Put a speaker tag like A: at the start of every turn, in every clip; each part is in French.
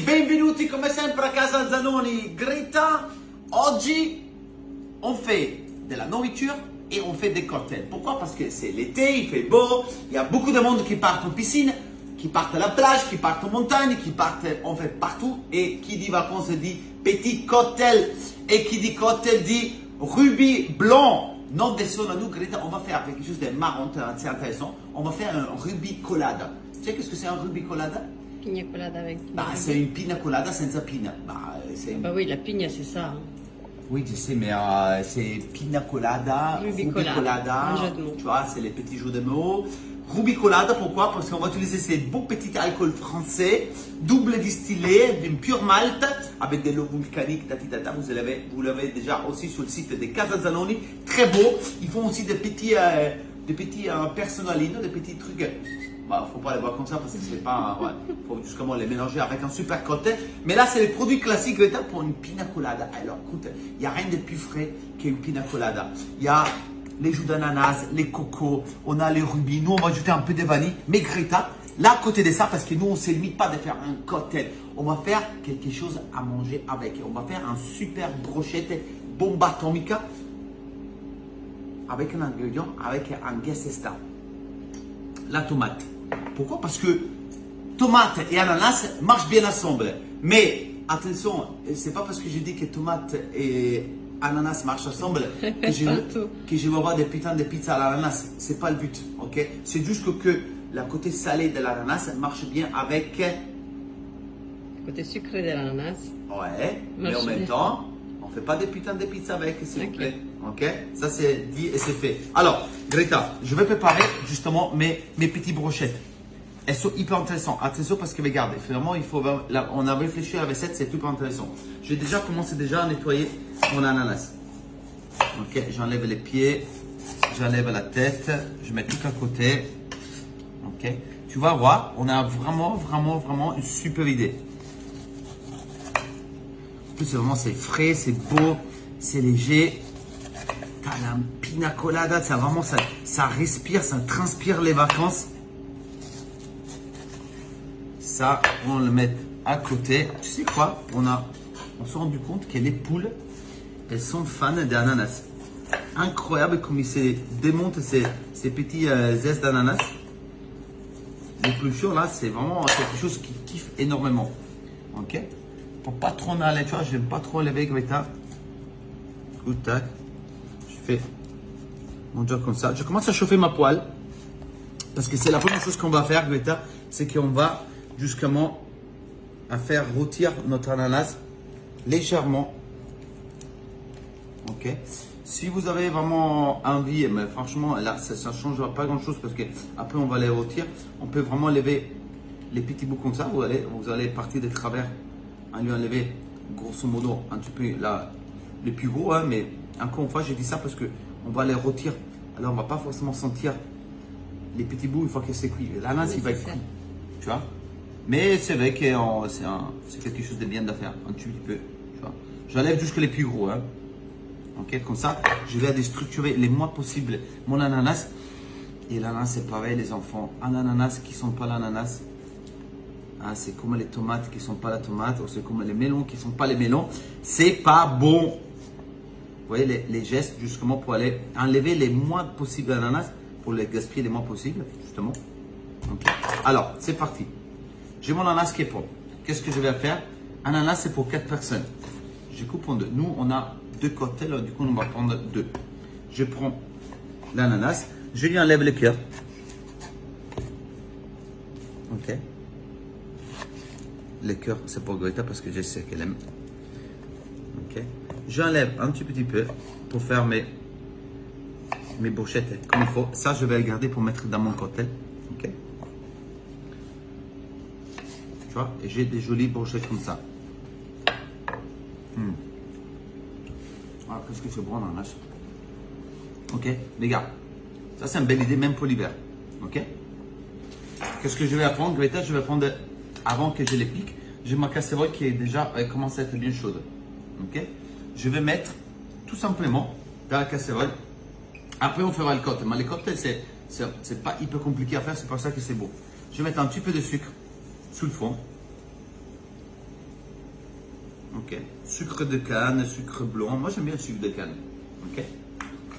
A: benvenuti come sempre a casa Zanoni. Greta, oggi on fait de la nourriture et on fait des cocktails. Pourquoi? Parce que c'est l'été, il fait beau, il y a beaucoup de monde qui partent en piscine, qui partent à la plage, qui partent en montagne, qui partent en fait partout. Et qui dit vacances dit petit cocktail. Et qui dit cocktail dit rubis blanc. Non, descend à nous, Greta, on va faire quelque chose de marrant, c'est intéressant. On va faire un rubis colada. Tu sais qu'est-ce que c'est un rubis colada?
B: Pina colada avec.
A: C'est une pina colada senza pina.
B: Oui, la pina, c'est ça. Hein.
A: Oui, je sais, mais c'est pina colada, ruby colada.
B: Un jeu de mots.
A: Tu vois, c'est les petits jeux de mots. Ruby colada, pourquoi? Parce qu'on va utiliser ces beaux petits alcools français, double distillé, d'une pure malt, avec des lots volcaniques, tatitata. Vous l'avez déjà aussi sur le site de Casa Zanoni. Très beau. Ils font aussi des petits personalino, des petits trucs. Bah, faut pas les boire comme ça parce que c'est pas. Ouais, faut justement les mélanger avec un super cocktail. Mais là, c'est les produits classiques Greta pour une pina colada. Alors, écoute, il n'y a rien de plus frais qu'une pina colada. Il y a les jus d'ananas, les cocos, on a les rubis. Nous, on va ajouter un peu de vanille. Mais Greta, là, à côté de ça, parce que nous, on ne se limite pas de faire un cocktail. On va faire quelque chose à manger avec. On va faire un super brochette bomba atomica avec un ingrédient, avec un guest star. La tomate. Pourquoi? Parce que tomate et ananas marchent bien ensemble. Mais attention, c'est pas parce que je dis que tomate et ananas marchent ensemble que je vais avoir des putains de pizza à l'ananas. C'est pas le but, ok? C'est juste que la côté salé de l'ananas marche bien avec
B: le côté sucré de l'ananas.
A: Ouais, mais en même temps, on fait pas des putains de pizza avec, s'il vous plaît. Ok, ça c'est dit et c'est fait. Alors, Greta, je vais préparer justement mes petites brochettes. Elles sont hyper intéressantes. Attention parce que regardez, finalement, on a réfléchi à la recette, c'est hyper intéressant. J'ai déjà commencé à nettoyer mon ananas. Ok, j'enlève les pieds, j'enlève la tête, je mets tout à côté. Ok, tu vas voir, on a vraiment une super idée. En plus, c'est frais, c'est beau, c'est léger. T'as la pina colada, ça vraiment, ça respire, ça transpire les vacances. Ça, on le met à côté. Tu sais quoi? On s'est rendu compte que les poules, elles sont fans d'ananas. Incroyable comme ils se démontent ces petits zestes d'ananas. Les poules là, c'est vraiment quelque chose qui kiffe énormément. Ok? Pour pas trop en aller, tu vois, j'aime pas trop enlever avec ça. Tac. Je fais mon job comme ça. Je commence à chauffer ma poêle parce que c'est la première chose qu'on va faire, Greta, c'est qu'on va justement à faire rôtir notre ananas légèrement. Ok. Si vous avez vraiment envie, mais franchement là ça ne changera pas grand chose parce que après on va les rôtir. On peut vraiment lever les petits bouts comme ça. Vous allez partir de travers en lui enlever grosso modo un petit peu là les plus gros, hein, mais encore une fois, j'ai dit ça parce qu'on va les rôtir. Alors, on ne va pas forcément sentir les petits bouts une fois que c'est cuit. L'ananas, il va être cuit. Tu vois? Mais c'est vrai que c'est quelque chose de bien à faire. Un petit peu. Tu vois? J'enlève jusque les plus gros. Hein. Ok? Comme ça, je vais déstructurer les moins possible mon ananas. Et l'ananas, c'est pareil, les enfants. Un ananas qui ne sont pas l'ananas. Hein, c'est comme les tomates qui ne sont pas la tomate. Ou c'est comme les melons qui ne sont pas les melons. C'est pas bon. Vous voyez les gestes justement pour aller enlever les moins possible d'ananas, pour les gaspiller les moins possible justement. Okay. Alors c'est parti. J'ai mon ananas qui est prêt. Qu'est-ce que je vais faire? Ananas c'est pour 4 personnes. Je coupe en deux. Nous on a 2 cocktails, du coup on va prendre 2. Je prends l'ananas, je lui enlève le cœur. Ok. Le cœur c'est pour Greta parce que je sais qu'elle aime. Ok. J'enlève un petit peu pour faire mes brochettes comme il faut. Ça, je vais le garder pour mettre dans mon cocktail. Ok. Tu vois, et j'ai des jolies brochettes comme ça. Ah, qu'est-ce que c'est bon dans l'ananas. Ok, les gars. Ça, c'est une belle idée, même pour l'hiver. Ok. Qu'est-ce que je vais prendre, Greta? Je vais prendre, avant que je les pique, j'ai ma casserole qui est déjà commencé à être bien chaude. Ok. Je vais mettre tout simplement dans la casserole. Après, on fera le cocktail. Mais le cocktail, c'est pas hyper compliqué à faire. C'est pour ça que c'est beau. Je vais mettre un petit peu de sucre sous le fond. Ok. Sucre de canne, sucre blanc. Moi, j'aime bien le sucre de canne. Ok.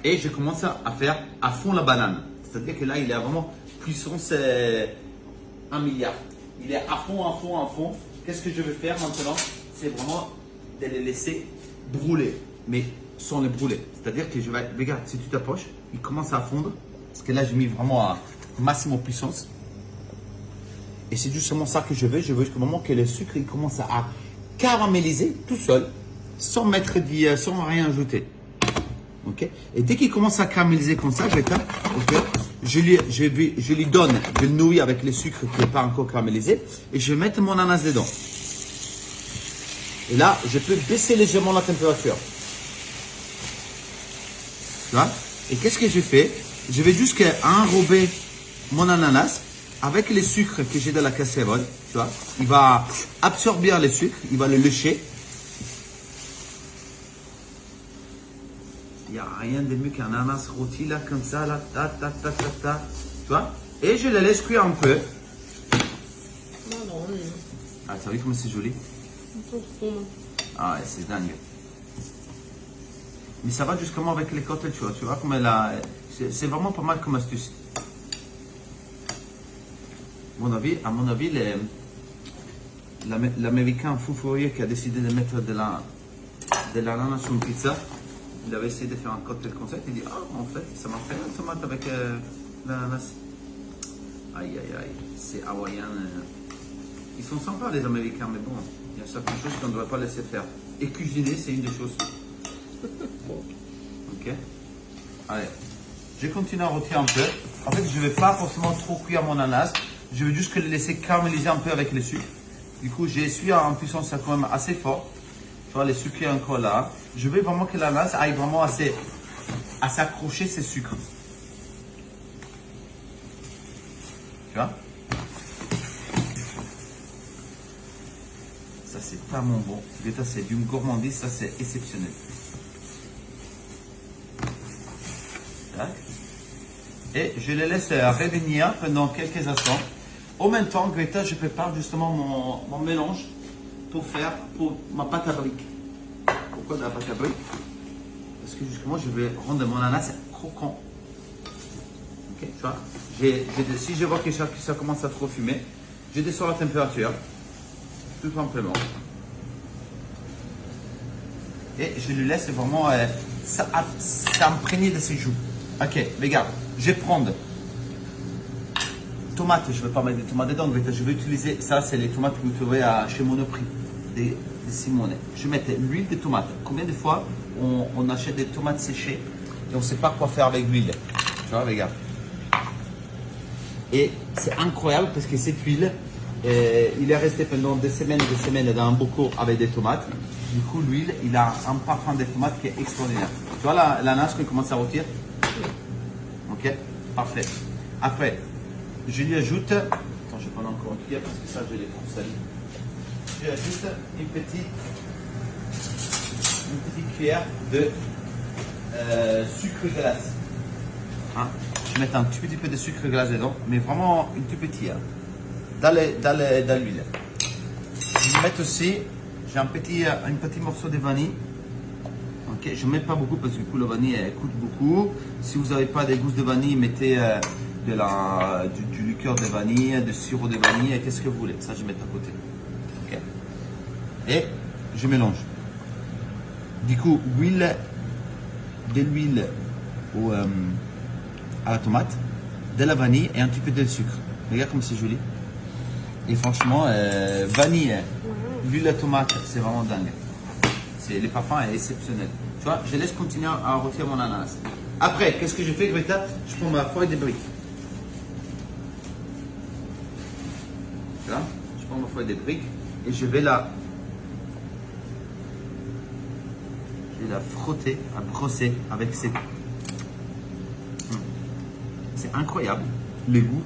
A: Et je commence à faire à fond la banane. C'est-à-dire que là, il est vraiment puissance 1 milliard. Il est à fond, à fond, à fond. Qu'est-ce que je vais faire maintenant? C'est vraiment de les laisser brûler, mais sans les brûler. C'est-à-dire que je vais, regarde, si tu t'approches, il commence à fondre. Parce que là, j'ai mis vraiment à maximum puissance. Et c'est justement ça que je veux. Je veux justement que le sucre il commence à caraméliser tout seul, sans mettre sans rien ajouter. Ok. Et dès qu'il commence à caraméliser comme ça, ok, je lui donne de nouilles avec le sucre qui n'est pas encore caramélisé et je vais mettre mon ananas dedans. Et là, je peux baisser légèrement la température. Tu vois? Et qu'est-ce que je fais? Je vais juste enrober mon ananas avec le sucre que j'ai dans la casserole. Tu vois? Il va absorber le sucre, il va le lécher. Il n'y a rien de mieux qu'un ananas rôti là, comme ça, là, ta, ta, ta, ta, ta. Tu vois? Et je le laisse cuire un peu. Ah, t'as vu comment c'est joli? Ah, c'est dingue. Mais ça va justement avec les côtes, tu vois comme elle a... C'est vraiment pas mal comme astuce. À mon avis, l'Américain fou furieux qui a décidé de mettre de l'ananas sur une pizza, il avait essayé de faire un cocktail concept, il dit « Ah, en fait, ça m'a fait une tomate avec l'ananas. » Aïe, aïe, aïe, c'est hawaïen. Ils sont sympas les Américains, mais bon, il y a certaines choses qu'on ne devrait pas laisser faire. Et cuisiner, c'est une des choses. Ok. Allez, je continue à rôtir un peu. En fait, je ne vais pas forcément trop cuire mon ananas. Je veux juste le laisser caraméliser un peu avec le sucre. Du coup, j'ai essuyé en puissance quand même assez fort. Tu vois, le sucre est encore là. Je veux vraiment que l'ananas aille vraiment à s'accrocher ces sucres. Tu vois? Ça, c'est tellement bon. Déjà, c'est d'une gourmandise, ça, c'est exceptionnel. Tac. Et je les laisse revenir pendant quelques instants. En même temps, Greta, je prépare justement mon mélange pour ma pâte à briques. Pourquoi de la pâte à briques? Parce que justement, je vais rendre mon ananas croquant. Ok, tu vois? Si je vois que ça commence à trop fumer, je descends la température, tout simplement. Et je lui laisse vraiment s'imprégner de ses joues. Ok, regarde, je vais prendre tomates, je ne vais pas mettre des tomates dedans, je vais utiliser, ça c'est les tomates que vous trouverez chez Monoprix, des Simone. Je vais mettre l'huile de tomate. Combien de fois on achète des tomates séchées et on ne sait pas quoi faire avec l'huile? Tu vois, regarde. Et c'est incroyable parce que cette huile, il est resté pendant des semaines dans un bocaux avec des tomates. Du coup, l'huile, il a un parfum de tomates qui est extraordinaire. Tu vois l'ananas qui commence à rôtir? Ok, parfait. Après, je lui ajoute, attends, je vais prendre encore un cuillère parce que ça, je l'ai trop sali. Je lui ajoute une petite cuillère de sucre glace. Hein? Je vais mettre un petit peu de sucre glace dedans, mais vraiment une toute petite, hein, dans l'huile. Je vais mettre aussi, j'ai un petit morceau de vanille. Ok, je ne mets pas beaucoup parce que du coup, la vanille elle coûte beaucoup. Si vous n'avez pas des gousses de vanille, mettez du liqueur de vanille, du sirop de vanille, qu'est-ce que vous voulez. Ça, je vais mettre à côté. Okay. Et je mélange. Du coup, de l'huile à la tomate, de la vanille et un petit peu de sucre. Regarde comme c'est joli. Et franchement, vanille, l'huile à tomate, c'est vraiment dingue. Le parfum est exceptionnel. Tu vois, je laisse continuer à rôtir mon ananas. Après, qu'est-ce que je fais, Greta? Je prends ma feuille de briques. Tu vois, je prends ma feuille de briques et je vais la frotter, à brosser avec cette... C'est incroyable le goût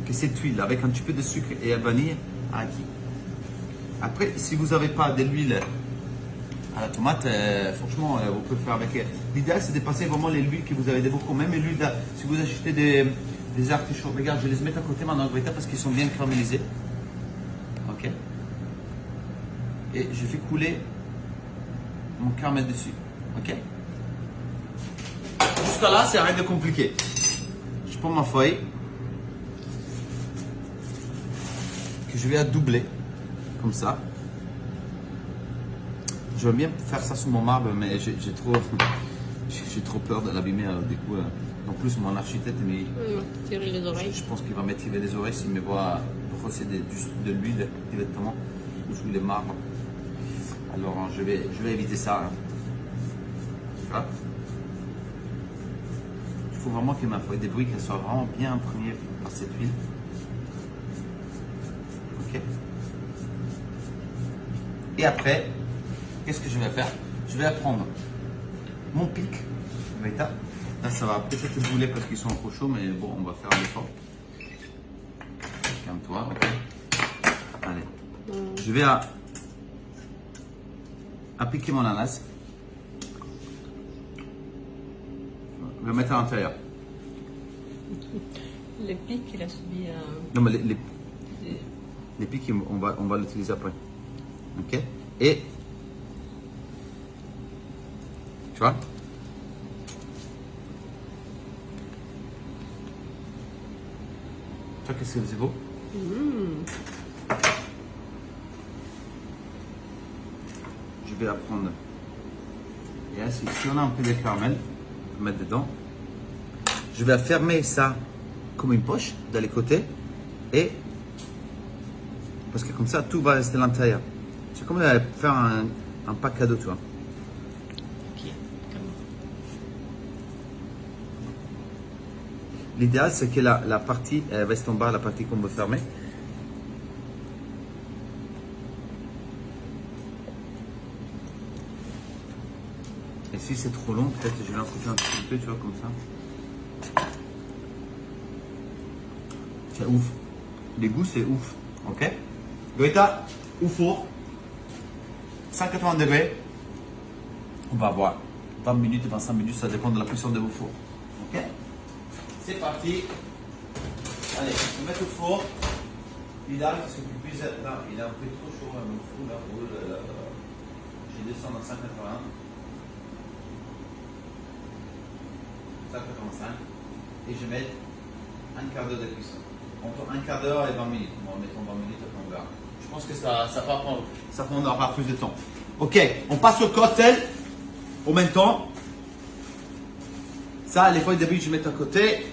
A: que cette huile avec un petit peu de sucre et de vanille a acquis. Après, si vous n'avez pas de l'huile à la tomate, franchement, vous pouvez faire avec. L'idéal, c'est de passer vraiment l'huile que vous avez de beaucoup. Même l'huile, si vous achetez des artichauts, regarde, je vais les mettre à côté maintenant, Greta, parce qu'ils sont bien caramélisés. Ok. et je fais couler mon caramel dessus. Ok? Jusqu'à là, c'est rien de compliqué. Je prends ma feuille que je vais doubler comme ça. Je veux bien faire ça sur mon marbre, mais j'ai trop peur de l'abîmer. Du coup, en plus, mon architecte,
B: tirer les oreilles.
A: je pense qu'il va m'étirer les oreilles s'il me voit brosser de l'huile directement sur les marbres. Alors, je vais éviter ça. Hein. Voilà. Il faut vraiment que ma feuille de briques soit vraiment bien imprégnée par cette huile. Ok. Et après, qu'est-ce que je vais faire? Je vais prendre mon pic. Là, ça va peut-être brûler parce qu'ils sont trop chauds, mais bon, on va faire l'effort. Calme-toi. Okay. Allez. Je vais appliquer mon ananas. Je vais le mettre à l'intérieur.
B: Le pic, il a subi un...
A: Non, mais les pics, on va l'utiliser après. Ok? Et... Tu vois? Tu vois qu'est-ce que c'est beau? Je vais la prendre. Et ainsi, si on a un peu de caramel, on va mettre dedans. Je vais fermer ça comme une poche dans les côtés. Et parce que comme ça, tout va rester à l'intérieur. C'est comme faire un pack cadeau, tu vois.
B: Ok,
A: L'idéal, c'est que la partie reste en bas, la partie qu'on veut fermer. Et si c'est trop long, peut-être je vais en couper un petit peu, tu vois, comme ça. C'est ouf. Les goûts, c'est ouf. Ok? Goïta, au four, 180 degrés. On va voir 20 minutes, 25 minutes, ça dépend de la puissance de vos fours. Ok? C'est parti. Allez, je vais mettre au four. L'idéal, c'est que tu puisses. Là, il est un peu trop chaud, mon four là. Je descends à 180. 185. Et je mets un quart d'heure de cuisson. Entre un quart d'heure et 20 minutes. Bon, mettons 20 minutes, après on verra. Je pense que ça prendra plus de temps. Ok, on passe au cocktail. En même temps. Ça, les feuilles de briques, je mets à côté.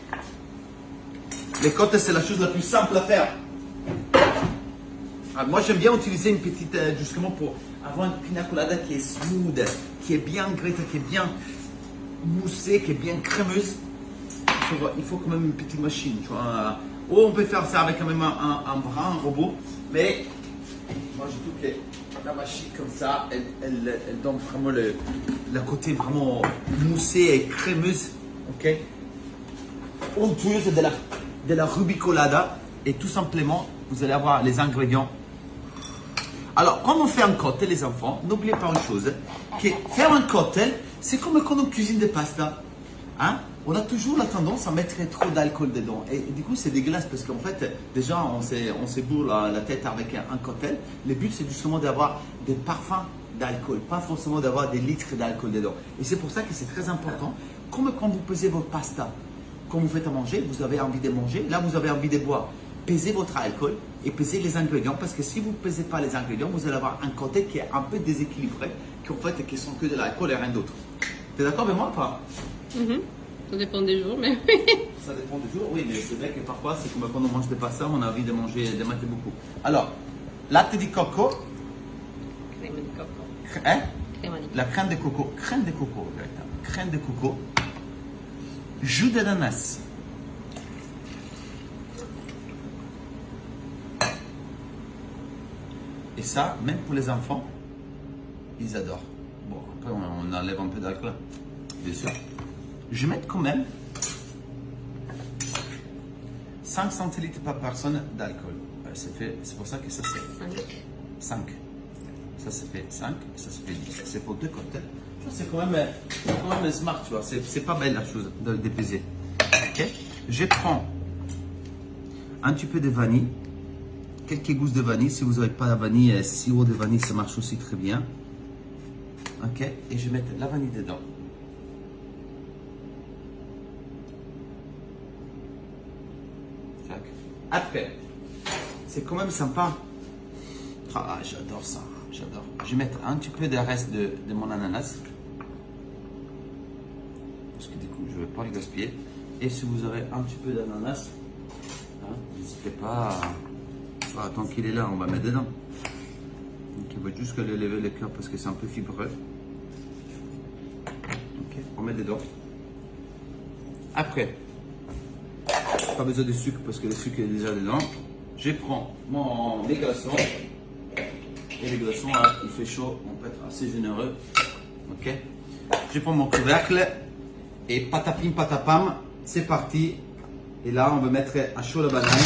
A: Les cocktails, c'est la chose la plus simple à faire. Alors, moi, j'aime bien utiliser une petite, justement, pour avoir une pina colada qui est smooth, qui est bien graisse, qui est bien moussée, qui est bien crémeuse. Il faut quand même une petite machine, tu vois. Ou on peut faire ça avec quand même un bras, un robot. Mais moi, je trouve que la machine comme ça, elle donne vraiment le côté vraiment moussé et crémeuse. Ok? Onctueuse de la rubicolada. Et tout simplement, vous allez avoir les ingrédients. Alors, quand on fait un cocktail, les enfants, n'oubliez pas une chose. Que faire un cocktail, c'est comme quand on cuisine des pastas. Hein? On a toujours la tendance à mettre trop d'alcool dedans. Et du coup, c'est dégueulasse parce qu'en fait, déjà, on se bourre la tête avec un cocktail. Le but, c'est justement d'avoir des parfums d'alcool, pas forcément d'avoir des litres d'alcool dedans. Et c'est pour ça que c'est très important. Comme quand vous pesez votre pasta, quand vous faites à manger, vous avez envie de manger, là, vous avez envie de boire. Pesez votre alcool et pesez les ingrédients parce que si vous ne pesez pas les ingrédients, vous allez avoir un cocktail qui est un peu déséquilibré, qui sont que de l'alcool et rien d'autre. Tu es d'accord avec moi ou pas?
B: Ça dépend des jours, mais
A: Ça dépend du jour, oui, mais c'est vrai que parfois, c'est comme quand on mange des pastas, on a envie de manger, de mater beaucoup. Alors, latte di coco.
B: crème de coco.
A: Hein?
B: Crème de
A: La crème de coco. Crème de coco, crème de coco. Jus d'ananas. Et ça, même pour les enfants, ils adorent. Bon, après, on enlève un peu d'alcool, bien sûr. Je vais mettre quand même 5 centilitres par personne d'alcool. C'est pour ça que ça c'est 5. Ça fait 5, ça fait 10. C'est pour 2 cocktails. C'est quand même smart, tu vois. C'est pas belle la chose de peser. Ok? Je prends un petit peu de vanille. quelques gousses de vanille. Si vous n'avez pas la vanille, sirop de vanille, ça marche aussi très bien. Ok, et je vais mettre la vanille dedans. Après, c'est quand même sympa. Ah, j'adore ça, j'adore. Je vais mettre un petit peu de reste de mon ananas. Parce que du coup, je ne vais pas le gaspiller. Et si vous avez un petit peu d'ananas, hein, n'hésitez pas à... tant qu'il est là, on va mettre dedans. Donc il va juste lever le cœur parce que c'est un peu fibreux. Ok, on met dedans. Après, pas besoin de sucre parce que le sucre est déjà dedans. Je prends mes glaçons. Et les glaçons, là, il fait chaud, on peut être assez généreux. Ok. Je prends mon couvercle et patapim patapam, c'est parti. Et là, on va mettre à chaud la banane. C'est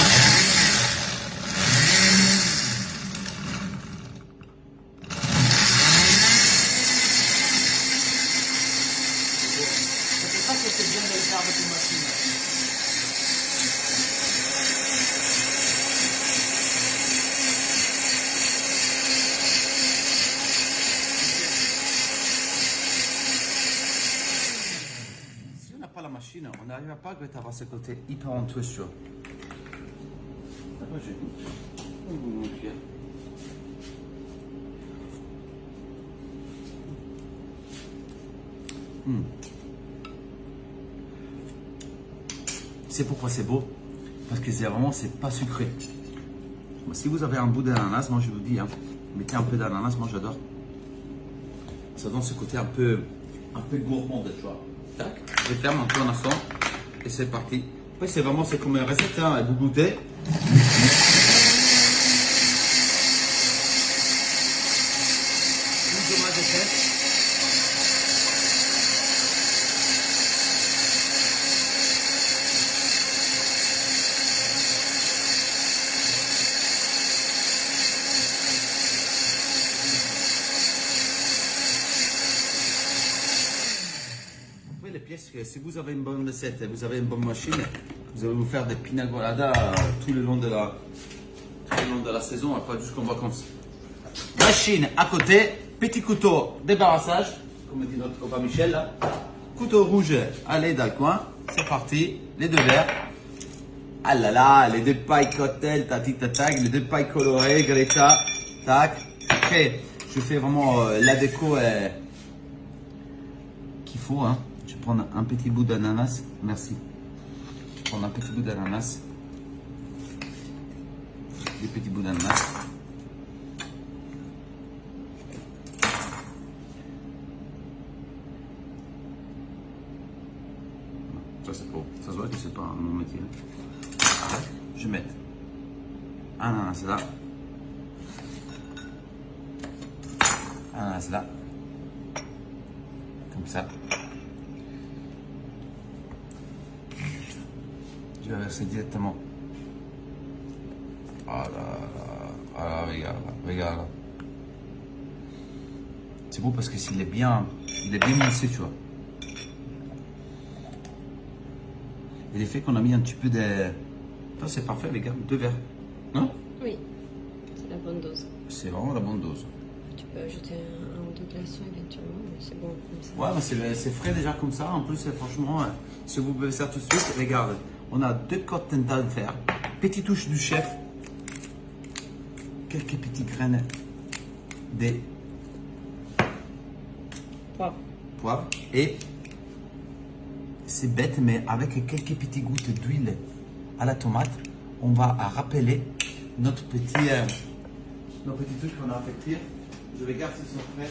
A: pour ça que c'est bien de le faire avec une machine. La machine, on n'arrive pas à avoir ce côté hyper ontueux. C'est pourquoi c'est beau, parce que c'est vraiment, c'est pas sucré. Si vous avez un bout d'ananas, moi je vous dis, hein, mettez un peu d'ananas, moi j'adore. Ça donne ce côté un peu gourmand, tu vois. Tac, je ferme un peu en instant et c'est parti. Après c'est vraiment, c'est comme une recette, hein, vous goûtez. Une tomate de tête. Les pièces, si vous avez une bonne recette, vous avez une bonne machine, vous allez vous faire des pina coladas tout le long de la saison, pas juste en vacances. Machine à côté, petit couteau débarrassage, comme dit notre copain Michel là. Couteau rouge, allez dans le coin, c'est parti, les deux verres. Ah là là, les deux pailles cocktail, tati tac, les deux pailles colorées, Greta, tac. Après, je fais vraiment la déco qu'il faut, hein. Je vais prendre un petit bout d'ananas, merci. Je vais prendre un petit bout d'ananas. Des petits bouts d'ananas. Ça c'est beau, ça se voit que c'est pas mon métier. Je vais mettre un ananas là. Un ananas là. Comme ça. Je vais verser directement. Ah là, regarde. C'est beau parce que s'il est bien mixé, tu vois. Et l'effet qu'on a mis un petit peu de... C'est parfait, les gars, 2 verres. Non?
B: Oui, c'est la bonne dose.
A: C'est vraiment la bonne dose.
B: Tu peux ajouter un ou deux glaçons éventuellement, mais c'est bon comme ça.
A: Ouais, mais c'est frais déjà comme ça. En plus, franchement, si vous buvez ça tout de suite, regarde, on a 2 côtes tentales de fer, petite touche du chef, quelques petites graines de poivre et c'est bête, mais avec quelques petites gouttes d'huile à la tomate, on va rappeler notre petit truc qu'on a fait cuire. Je regarde s'ils sont prêts.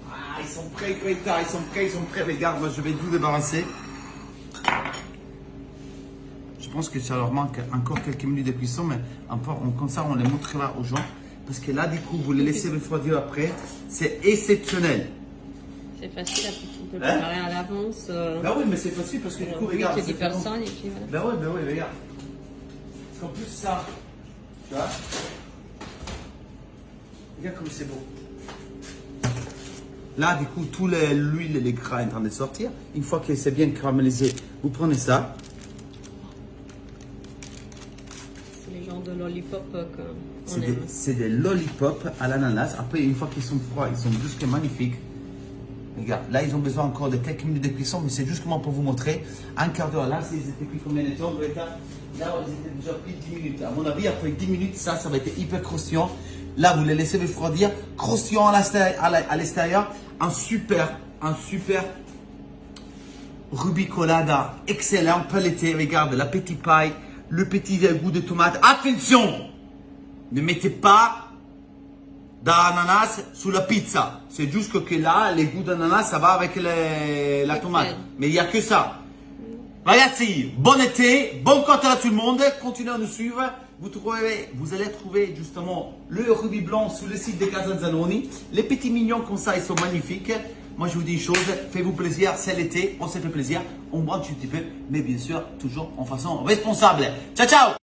A: Ah, ils sont prêts, Greta, ils sont prêts. Regarde, moi je vais tout débarrasser. Je pense que ça leur manque encore quelques minutes de cuisson, mais comme ça on les montrera aux gens. Parce que là, du coup, vous les laissez refroidir après. C'est exceptionnel.
B: C'est facile, après tu peux préparer à l'avance.
A: Bah oui, mais c'est facile parce que du coup, regarde.
B: C'est 10 personnes et puis voilà.
A: Bah oui, regarde. Parce qu'en plus, ça, tu vois, regarde comme c'est beau. Là, du coup, toute l'huile et les gras est en train de sortir. Une fois que c'est bien caramélisé, vous prenez ça.
B: C'est les genres de lollipop. lollipops qu'on
A: C'est
B: aime.
A: des lollipops à l'ananas. Après, une fois qu'ils sont froids, ils sont juste magnifiques. Regarde, là, ils ont besoin encore de quelques minutes de cuisson, mais c'est justement pour vous montrer. Un quart d'heure, là, ils étaient cuits combien de temps, Greta? Là, ils étaient déjà cuits 10 minutes. À mon avis, après 10 minutes, ça va être hyper croustillant. Là, vous les laissez refroidir. Croustillant à l'extérieur. Un super rubicolada. Excellent, pelleté. Regarde, la petite paille, le petit goût de tomate. Attention! Ne mettez pas d'ananas sous la pizza. C'est juste que là, les goûts d'ananas, ça va avec la tomate. Mais il n'y a que ça. Ragazzi, bon été, bon canton à tout le monde. Continuez à nous suivre. Vous allez trouver justement le rubis blanc sur le site de Casa Zanoni. Les petits mignons comme ça, ils sont magnifiques. Moi, je vous dis une chose, faites-vous plaisir, c'est l'été, on se fait plaisir, on boit un petit peu, mais bien sûr, toujours en façon responsable. Ciao, ciao!